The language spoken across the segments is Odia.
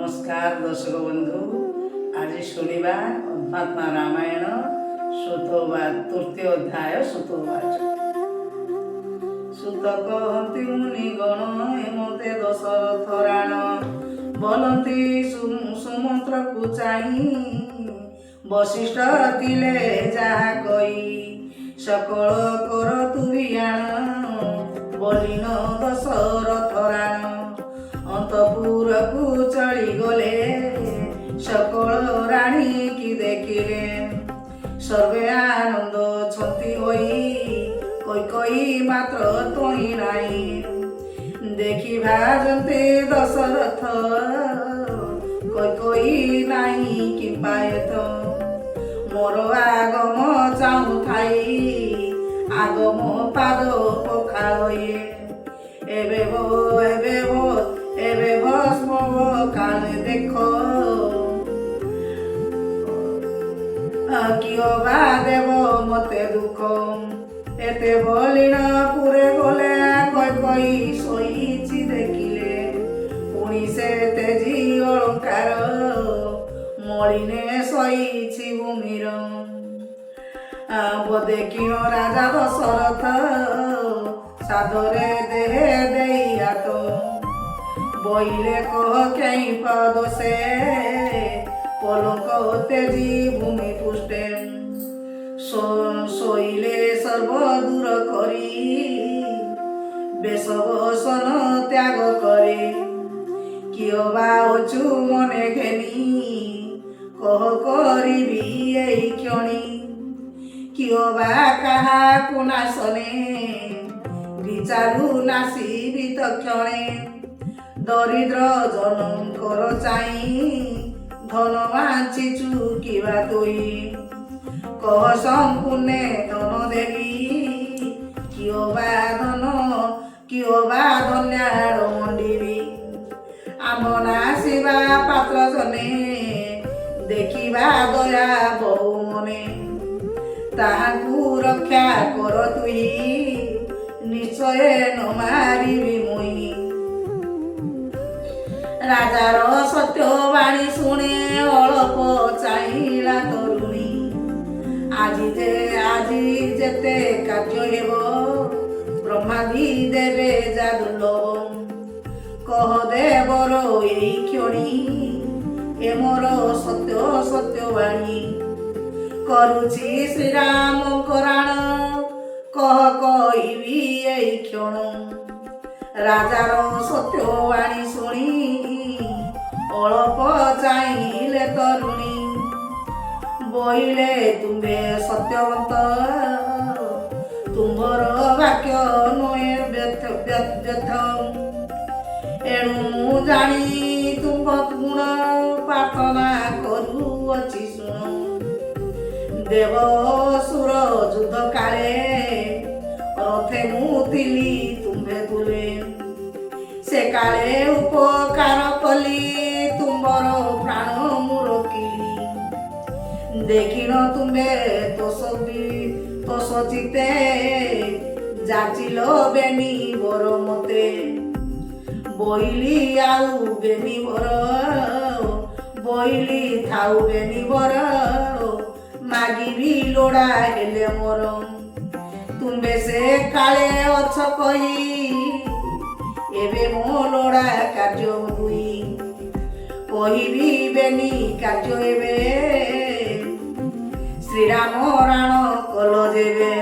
नमस्कार दर्शक बंधु आज शुणा अध्यात्म रामायण सुतोवाद तृतीय अध्याय सुतोवाच सुत कहती मुनिगण हेमते दशरथ राण बोलती सुमंत्र को चाही वशिष्ठ दिले जहा कई सकल कर तु भियाण बोलिन दशरथ राण अंतपुर को चली गले सकल राणी की देखिले सर्वे आनंद छंती होई कोई मात्र तोही नाही देखी भाजंते दशरथ कोई नाही कि पायत मोर आगम चाहू थाई आगम पाद पखाए एबे भस्म काल देख कियो बा देव मते दुख एते बलिन पुरे गले कई शोईची देखिले पुणी से तेजी अलंकार मलिने शोईची भूमिर बोधे कियो राजा दशरथ सादरे देहे देई हाथ बोइले कह कहीं पद से पलक तेजी भूमि पुष्टे शोइले सर्व दूर करी बेशवसन त्याग करे कियो बा अचु मने घेनी कह करिबी एई क्षणी कियो बा काहा कुनासने विचारू नासी वितक्षणे दरिद्र जनकर चाई धन वांचिचु किबा तोई कह संपूर्णे धन देवी कियो बा धन्यार मंडिबी आम नासिबा पात्र जने देखिबा दया बहु मने ताहाकु रक्षा कर तुई निश्चय न मारिबी मुई राजार सत्यवाणी शुणे अल्प चाहिला तरुणी আজি जेते कार्य हेब ब्रह्मादि देवे जादुल्लभ कह देवर एई क्षणी ए मोर सत्य सत्यवाणी करुछि श्रीराम कराण कह कहिबी एई क्षण राजार सत्यवाणी शुणी अल्प चाहिले तरुणी बोइले तुम्बे सत्यवंत तुम्बर वाक्य नुहे व्यथ एणु जानी तुम गुण प्रार्थना करुअछि शुण देव सुर युद्ध काले रथे मुथिली तुम्बे तुले से काले उपकार कली तुमर प्राण मु रखिली देखिन तुम्बे तोष चिते जाचिल बेनी बर मते बोइली आउ बेनी बर बोइली थाउ बेनी बर मागिबी लोड़ा हेले मोर तुम्बे से काले अछ कही एबे मो लोड़ा कार्य हुई कहिबी बेनी कार्य एबे श्रीराम राण कल देवे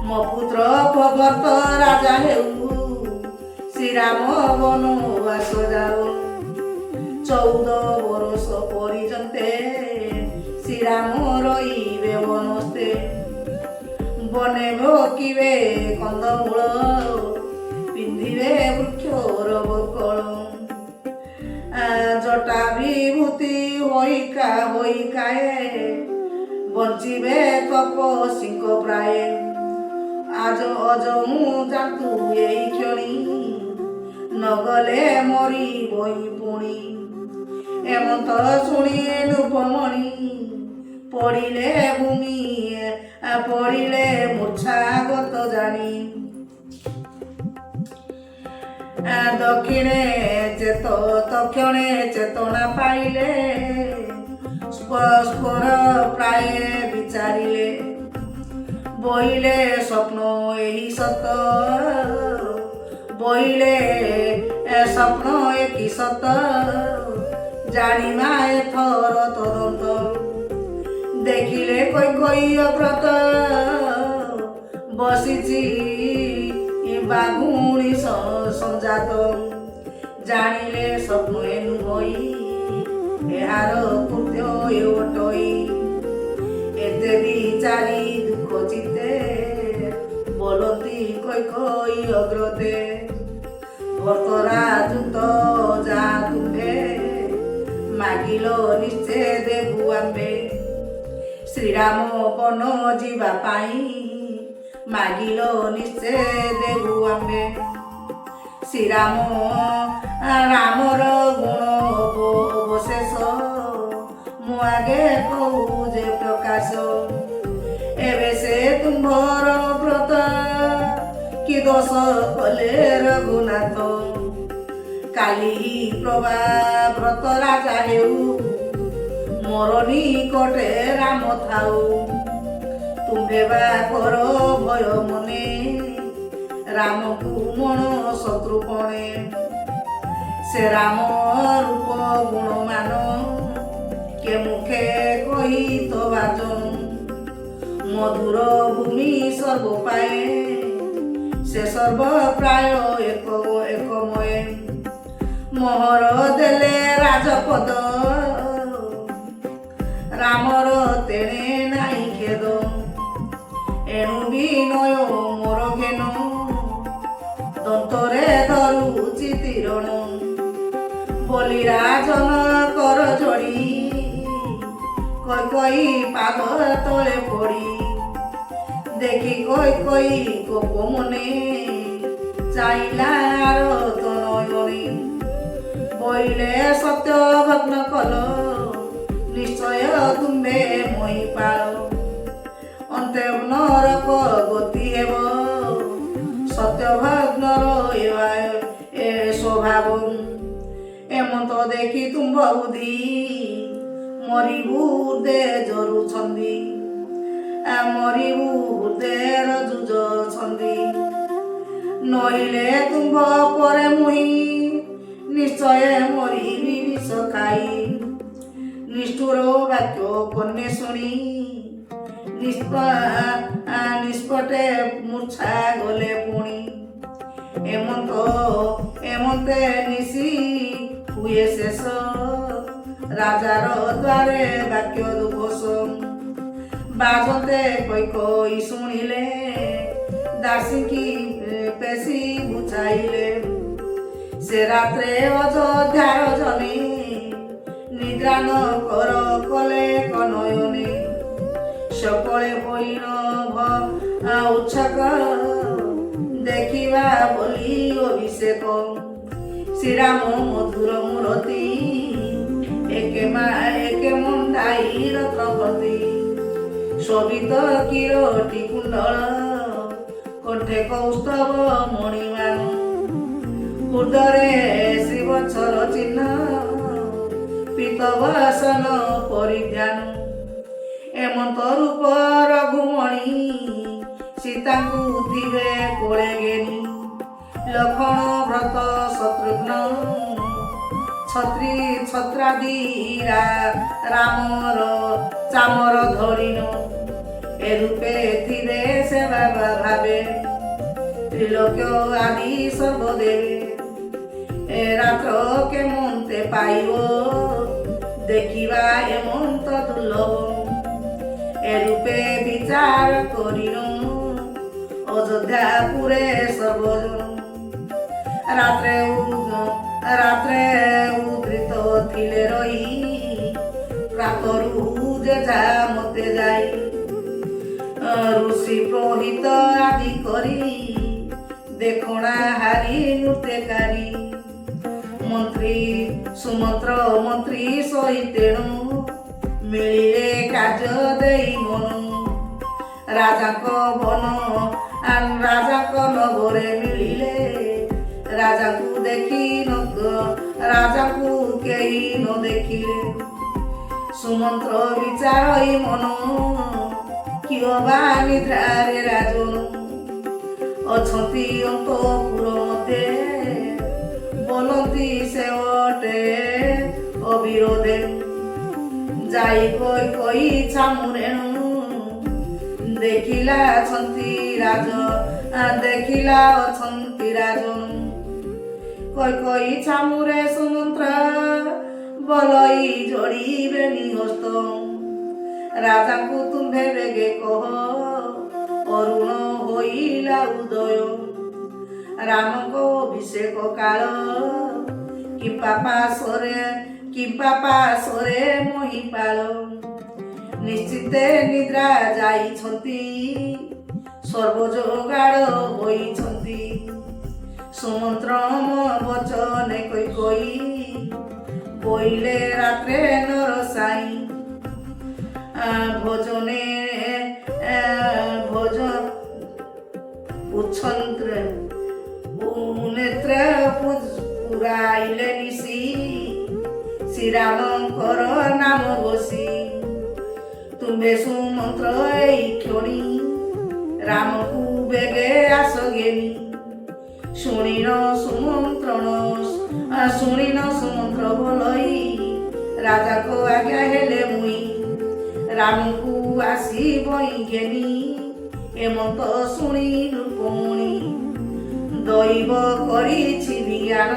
मो पुत्र भगत राजा हेउ श्रीराम वनवास जाऊ 14 बरस परिजन्ते श्रीराम रहिबे वनस्ते बने भोकिबे कंदमूल पिंधिबे वृक्षर बकल जटा विभूति होइकाए बंचिबे तपस्विक प्राय आज अजमु जातु एई क्षणी नगले मरी बई पुणी एमंत शुणी रूपमणि पड़िले भूमि पड़िले मूर्छागत जानी ଦକ୍ଷିଣେ ତକ୍ଷଣେ ଚେତନା ପାଇଲେ ସ୍ୱର ପ୍ରାୟ ବିଚାରିଲେ ବୋଇଲେ ସ୍ୱପ୍ନ ଏହି ସତ ବୋଇଲେ ସ୍ୱପ୍ନ ଏକି ସତ ଜାଣିମା ଏଥର ତଦନ୍ତ ଦେଖିଲେ କୈକୟବ୍ରତ ବସିଛି ବାଘୁଣୀ ସଂଜାତ ଜାଣିଲେ ସ୍ୱପ୍ନ ଏନୁ ହୋଇ ଏହାର କୃତ୍ୟ ଏଓଟଇ ଏତେ ବିଚାରି ଦୁଃଖ ଚିତ୍ତେ ବୋଲନ୍ତି କୈକୟୀ ଅଗ୍ରତେ ଭର୍ତ୍ତରାଜୁତ ଯା ତୁମ୍ଭେ ମାଗିଲ ନିଶ୍ଚେ ଦେବୁ ଆମ୍ଭେ ଶ୍ରୀରାମ ବନ ଯିବା ପାଇଁ ମାଗିଲ ନିଶ୍ଚେ ଦେବୁ ଆମ୍ଭେ ଶ୍ରୀରାମ ରାମର ଗୁଣ ଅବଶେଷ ମୁଁ ଆଗେ କହୁଛେ ପ୍ରକାଶ ଏବେ ସେ ତୁମ୍ଭର ବ୍ରତ କି ଦୋଷ କଲେ ରଘୁନାଥ କାଲି ପ୍ରଭା ବ୍ରତ ରାଜା ହେଉ ମୋର ନିକଟେ ରାମ ଥାଉ ତୁମ୍ଭେ ବା କର ଭୟ ମନେ ରାମକୁ ମଣ ଶତ୍ରୁପଣେ ସେ ରାମ ରୂପ ଗୁଣମାନ କେ ମୁଖେ କହି ତ ବାଜନ ମଧୁର ଭୂମି ସର୍ବ ପାଏ ସେ ସର୍ବ ପ୍ରାୟ ଏକମୟ ମୋହର ଦେଲେ ରାଜପଦ ରାମର ତେଣେ ନାହିଁ ଖେଦ ଏଣୁ ବିନୟ ମୋର ଘେନ ଦନ୍ତରେ ଧରୁଛି ତୀରଣ ବୋଲି ରାଜନ କର ଯୋଡ଼ି କୈକୟୀ ପାଦ ତଳେ ପଡ଼ି ଦେଖି କୈକୟୀ ଗୋପ ମନେ ଚାଇଲାର ତନୟନେ ବୋଇଲେ ସତ୍ୟ ଭଗ୍ନ କଲ ନିଶ୍ଚୟ ତୁମ୍ଭେ ମହିପାଳ ଅନ୍ତେ ନରକ ଗତି ହେବ ସତ୍ୟ ଭଗ୍ନର ଏ ସ୍ୱଭାବ ଏମନ୍ତ ଦେଖି ତୁମ୍ଭ ବୁଦ୍ଧି ମରିବୁ ହୃଦେ ଜରୁଛନ୍ତି ମରିବୁ ହୃଦୟର ଯୁଜଛନ୍ତି ନଇଲେ ତୁମ୍ଭ ପରେ ମୁହିଁ ନିଶ୍ଚୟ ମରିବି ବିଷ ଖାଇ ନିଷ୍ଠୁର ବାକ୍ୟ କନ୍ୟା ଶୁଣି ନିଷ୍ପଟେ ମୂର୍ଚ୍ଛା ଗଲେ ପୁଣି ଏମନ୍ତେ ନିଶି ହୁଏ ଶେଷ ରାଜାର ଦ୍ୱାରେ ବାକ୍ୟ ଦୁଘୋଷ ବାଜତେ କୈକୟୀ ଶୁଣିଲେ ଦାସୀଙ୍କି ପେଶି ବୁଝାଇଲେ ସେ ରାତ୍ରେ ଅଯୋଧ୍ୟାର ଜନେ ନିଦ୍ରାନ କର କଲେ କନୟନେ ସକଳେ ହୋଇନ ଉଚ୍ଛକ ଦେଖିବା ବୋଲି ଅଭିଷେକ ଶ୍ରୀରାମ ମଧୁର ମୂରତି ଏକେ ମଣ୍ଡାଇ ରତ୍ନପତି ଶୋଭିତ କିରଟି କୁଣ୍ଡଳ କଣ୍ଠେ କୌସ୍ତବ ମଣିମାନ ହୃଦୟରେ ଶ୍ରୀବତ୍ସର ଚିହ୍ନ ପିତବସନ ପରିଧାନ ଏମନ୍ତ ରୂପ ରଘୁମଣି ସୀତାଙ୍କୁ ଥିବେ କୋଳେ ଗେନି ଲକ୍ଷ୍ମଣ ଭ୍ରତ ଶତ୍ରୁଘ୍ନ ଛତ୍ରାଦି ରାମର ଚାମର ଧରିନ ଏ ରୂପେ ଥିବେ ସେ ବାବା ଭାବେ ତ୍ରିଲୋକ୍ୟ ଆଦି ସର୍ବଦେବେ ଏ ରାତ୍ର କେମନ୍ତେ ପାଇବ ଦେଖିବା ଏମନ୍ତ ଦୁର୍ଲଭ ଏ ରୂପେ ବିଚାର କରିନ ଅଯୋଧ୍ୟାପୁରେ ସର୍ବଜନ ରାତ୍ରେ ଉଦ୍ଧୃତ ଥିଲେ ରହି ପ୍ରାତରୁ ଯେଝା ମତେ ଯାଇ ଋଷି ପ୍ରହିତ ଆଦି କରି ଦେଖଣା ହାରି ନୃତ୍ୟକାରୀ ମନ୍ତ୍ରୀ ସୁମନ୍ତ୍ର ମନ୍ତ୍ରୀ ସହିତେଣୁ ମିଳିଲେ କାର୍ଯ୍ୟ ଦେଇ ମନ ରାଜାଙ୍କ ନଗରେ ମିଳିଲେ ରାଜାଙ୍କୁ ରାଜାଙ୍କୁ କେହି ନ ଦେଖିଲେ ସୁମନ୍ତ୍ର ବିଚାରଇ ମନ କିଅ ବା ନିଦ୍ରାରେ ରାଜନ ଅଛନ୍ତି ଅନ୍ତପୁର ମଧ୍ୟରେ ବୋଲନ୍ତି ସେ ଅଟେ ଅବିରୋଧେ ଯାଇ କଇ ଛାମୁରେଣୁ ଦେଖିଲା ଅଛନ୍ତି ରାଜନ କଇ ଛାମୁରେ ସୁମନ୍ତ୍ର ବଲଇ ଯୋଡ଼ିବେନି ହସ୍ତ ରାଜାଙ୍କୁ ତୁମ୍ଭେ ବେଗେ କହ ଅରୁଣ ହୋଇଲା ଉଦୟ ରାମଙ୍କ ଅଭିଷେକ କାଳ କିମ୍ପା ପାଶରେ ମହିପାଳ ନିଶ୍ଚିତେ ନିଦ୍ରା ଯାଇଛନ୍ତି ସର୍ବଯୋଗାଡ଼ ହୋଇଛନ୍ତି ସୁମନ୍ତ୍ର ବଚନେ କଇ ବୋଇଲେ ରାତ୍ରେ ନରସାଇ ଭୋଜନେ ନେତ୍ର ପୁରାଇଲେ ନିଶି ଶ୍ରୀରାମଙ୍କର ନାମ ଘୋଷି ତୁମ୍ଭେ ସୁମନ୍ତ୍ର ଏଇ କ୍ଷଣି ରାମକୁ ବେଗେ ଆସ ଘେନି ଶୁଣିନ ସୁମନ୍ତ୍ର ବୋଲଇ ରାଜାଙ୍କ ଆଜ୍ଞା ହେଲେ ମୁଇଁ ରାମକୁ ଆସି ବଇ ଘେନି ଏମନ୍ତ ଶୁଣିଲୁ ପୁଣି ଦୈବ କରିଛି ବିଜ୍ଞାନ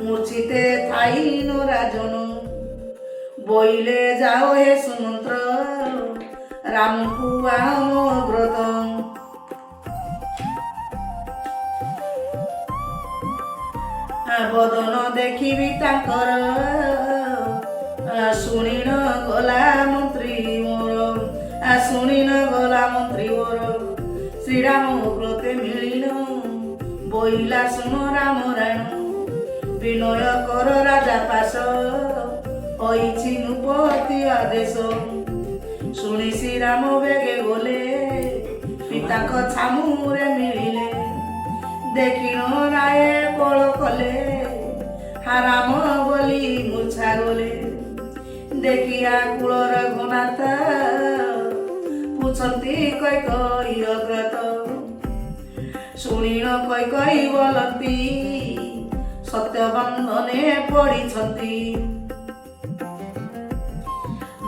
ମୂର୍ଚ୍ଛିତେ ଥାଇନ ରାଜନ ବୋଇଲେ ଯାଅ ହେ ସୁମନ୍ତ୍ର ରାମକୁ ଆଣ ବ୍ରତ ବଦନ ଦେଖିବି ତାଙ୍କର ଶୁଣିନ ଗଲା ମନ୍ତ୍ରୀ ମୋର ଶ୍ରୀରାମ ବ୍ରତେ ମିଳିନ ବୋଇଲା ଶୁଣ ରାମ ରାଣ ବିନୟ କର ରାଜା ପାଶ ହୋଇଛି ନୃପତି ଆଦେଶ ଶୁଣି ଶ୍ରୀରାମ ବେଗେ ଗଲେ ପିତାଙ୍କ ଛାମୁରେ ମିଳିଲେ ଦେଖିନ ରାଏ କଳ କଲେ ହାରାମ ବୋଲି ମୂର୍ଚ୍ଛା ଗଲେ ଦେଖିଆ କୂଳର ଘନାଥ ପୁଛନ୍ତି କଇ ଅଗ୍ରତ ଶୁଣିନ କଇ ବୋଲନ୍ତି ସତ୍ୟବନ୍ଧନେ ପଡ଼ିଛନ୍ତି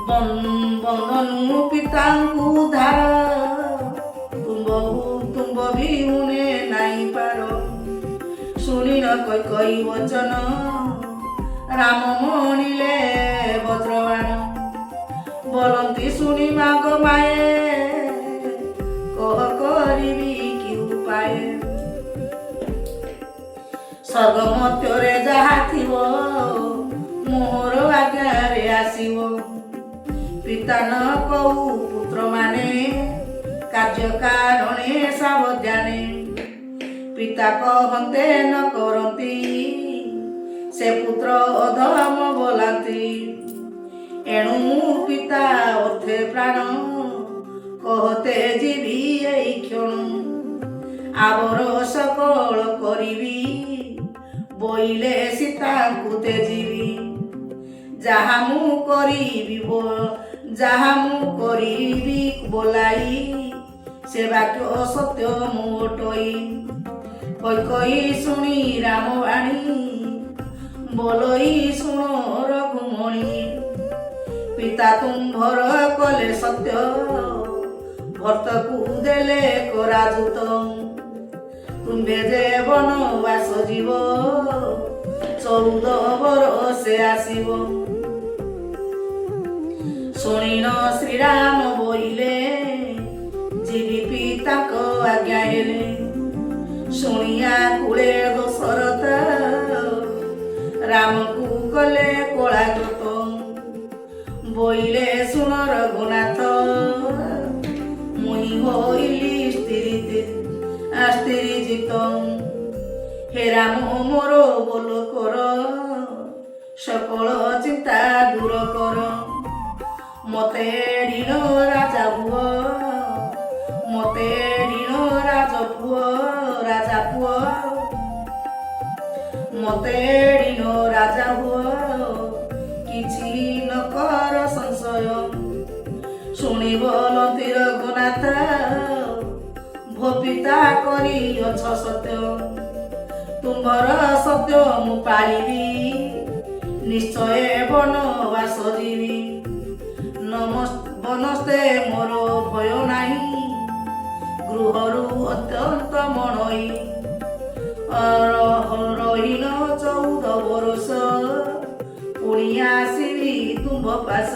ବନ୍ଦନୁ ପିତାଙ୍କୁ ଧାର ତୁମ୍ବ ବି ଉନେ ନାଇଁ ପାର ଶୁଣିନ କଇ ବଚନ ରାମ ମଣିଲେ ବଜ୍ରବାଣ ବୋଲନ୍ତି ଶୁଣି ମାଗ ମାଏ କହ କରିବି କି ଉପାୟ ସ୍ୱର୍ଗ ମଧ୍ୟରେ ଯାହା ଥିବ ମୋହର ଆଜ୍ଞାରେ ଆସିବ ପିତା ନ କହୁ ପୁତ୍ର ମାନେ କାର୍ଯ୍ୟ କାରଣେ ସାବଧାନେ ପିତା କହନ୍ତେ ନ କରନ୍ତି ସେ ପୁତ୍ର ଅଧମ ବୋଲାନ୍ତି ଏଣୁ ପିତା ଅର୍ଥେ ପ୍ରାଣ କହତେ ଯିବି ଏଇ କ୍ଷଣ ଆବର ସକଳ କରିବି ବୋଇଲେ ସୀତାଙ୍କୁ ତେଜିବି ଯାହା ମୁଁ କରିବି ବୋଲାଇ ସେ ବାକ୍ୟ ସତ୍ୟ ମୋଟଇ କଇ ଶୁଣି ରାମବାଣୀ ବୋଲଇ ଶୁଣ ରଘୁମଣି ପିତା ତୁମ୍ଭର କଲେ ସତ୍ୟ ଭର୍ତ୍ତକୁ ଦେଲେ କରାଜୁତ ତୁମ୍ଭେ ଯେ ବନବାସ ଯିବ 14 ବରଷେ ଆସିବ ଶୁଣିନ ଶ୍ରୀରାମ ବୋଇଲେ ଯିବି ପିତାଙ୍କ ଆଜ୍ଞା ହେଲେ ଶୁଣିଆ କୁଳେ ଦଶରଥ ରାମକୁ କଲେ କଳାକୃତ ବୋଇଲେ ଶୁଣ ରଘୁନାଥ ମୁଇଁ ହୋଇଲି ସ୍ତ୍ରୀ ଜିତ হে রাম মোর বল কর সকল চিন্তা দূর কর মতে ঋণ রাজা পুয় মতে ঋণ রাজা পুয় ମତେ ଏଡ଼ିନ ରାଜା ହୁଅ କିଛି ନ କର ସଂଶୟ। ଶୁଣିବଲନ୍ତି ରଘୁନାଥ ଭୋପିତା କରିଅଛ ସତ୍ୟ। ତୁମ୍ଭର ସତ୍ୟ ମୁଁ ପାଳିବି ନିଶ୍ଚୟ ବନବାସ ଯିବି। ବନସ୍ତେ ମୋର ଭୟ ନାହିଁ ଗୃହରୁ ଅତ୍ୟନ୍ତ ମଣଇ। ରହିଲ 14 ବରଷ ପୁଣି ଆସିବି ତୁମ୍ଭ ପାଶ।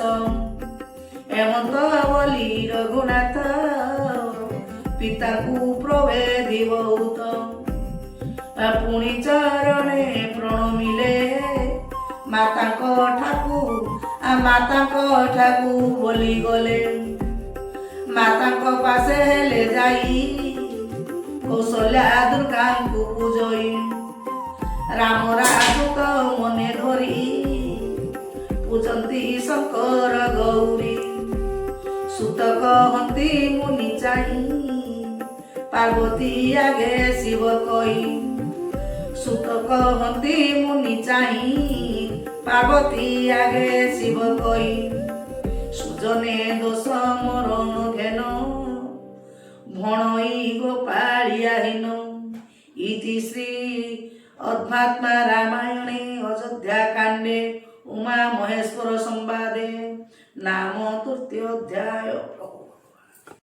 ଏମନ୍ତ ବୋଲି ରଘୁନାଥ ପିତାଙ୍କୁ ପ୍ରଭେଦି ବହୁତ। ପୁଣି ଚରଣେ ପ୍ରଣମିଲେ ମାତାଙ୍କ ଠାକୁ ବୋଲି ଗଲେ। ମାତାଙ୍କ ପାଶେ ହେଲେ ଯାଇ କୌଶଲ୍ୟା ଦୁର୍ଗାଙ୍କୁ ପୂଜଇ। ରାମ ରାଜୁତ ମନେ ଧରି ପୂଜନ୍ତି ଶଙ୍କର ଗୌରୀ। ସୁତ କହନ୍ତି ମୁନି ଚାହିଁ ପାର୍ବତୀ ଆଗେ ଶିବ କହି। ସୁତ କହନ୍ତି ମୁନି ଚାହିଁ ପାର୍ବତୀ ଆଗେ ଶିବ କହି। ସୁଜନେ ଦୋଷ ମରଣ ଘେନ ଭଣଇ ଗୋପାଳିଆ ହୀନ। ଇତି ଶ୍ରୀ ଅଧ୍ୟାତ୍ମ ରାମାୟଣେ ଅଯୋଧ୍ୟାକାଣ୍ଡେ ଉମା ମହେଶ୍ୱର ସମ୍ବାଦେ ନାମ 3ୟ ଅଧ୍ୟାୟ।